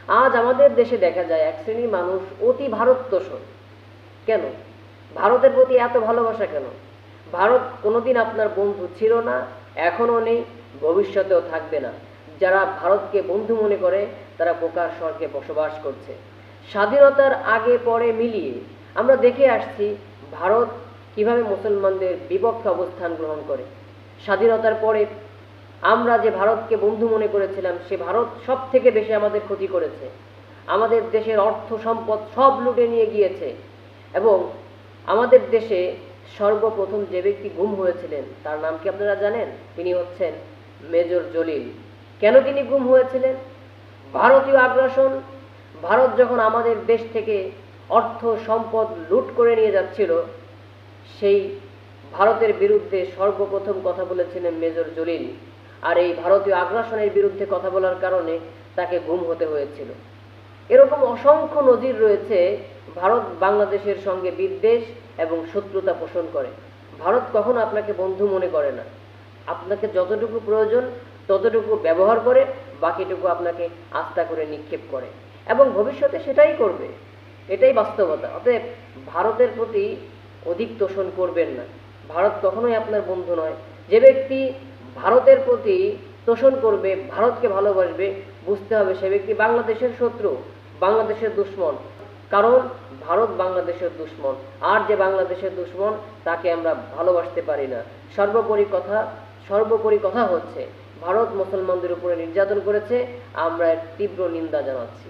আজ আমাদের দেশে দেখা যায় এক শ্রেণীর মানুষ অতি ভারত তোষণ। কেন? ভারতের প্রতি এত ভালোবাসা কেন? ভারত কোনোদিন আপনার বন্ধু ছিল না, এখনও নেই, ভবিষ্যতেও থাকবে না। যারা ভারতকে বন্ধু মনে করে তারা বোকার স্বর্গে বসবাস করছে। স্বাধীনতার আগে পরে মিলিয়ে আমরা দেখে আসছি ভারত কিভাবে মুসলমানদের বিপক্ষে অবস্থান গ্রহণ করে। স্বাধীনতার পরে আমরা যে ভারতকে বন্ধু মনে করেছিলাম সে ভারত সব থেকে বেশি আমাদের ক্ষতি করেছে। আমাদের দেশের অর্থ সম্পদ সব লুটে নিয়ে গিয়েছে এবং আমাদের দেশে সর্বপ্রথম যে ব্যক্তি গুম হয়েছিলেন তার নাম কি আপনারা জানেন? তিনি হচ্ছেন মেজর জলিল। কেন তিনি গুম হয়েছিলেন? ভারতীয় আগ্রাসন। ভারত যখন আমাদের দেশ থেকে অর্থ সম্পদ লুট করে নিয়ে যাচ্ছিল, সেই ভারতের বিরুদ্ধে সর্বপ্রথম কথা বলেছিলেন মেজর জলিল। আর এই ভারতীয় আগ্রাসনের বিরুদ্ধে কথা বলার কারণে তাকে গুম হতে হয়েছিল। এরকম অসংখ্য নজির রয়েছে। ভারত বাংলাদেশের সঙ্গে বিদ্বেষ এবং শত্রুতা পোষণ করে। ভারত কখনো আপনাকে বন্ধু মনে করে না। আপনাকে যতটুকু প্রয়োজন ততটুকু ব্যবহার করে, বাকিটুকু আপনাকে আস্থা করে নিক্ষেপ করে এবং ভবিষ্যতে সেটাই করবে। এটাই বাস্তবতা। অতএব ভারতের প্রতি অধিক তোষণ করবেন না। ভারত কখনোই আপনার বন্ধু নয়। যে ব্যক্তি ভারতের প্রতি তোষণ করবে, ভারতকে ভালোবাসবে, বুঝতে হবে সে ব্যক্তি বাংলাদেশের শত্রু, বাংলাদেশের দুশ্মন। কারণ ভারত বাংলাদেশের দুশ্মন, আর যে বাংলাদেশের দুশ্মন তাকে আমরা ভালোবাসতে পারি না। সর্বোপরি কথা হচ্ছে ভারত মুসলমানদের উপরে নির্যাতন করেছে, আমরা এর তীব্র নিন্দা জানাচ্ছি।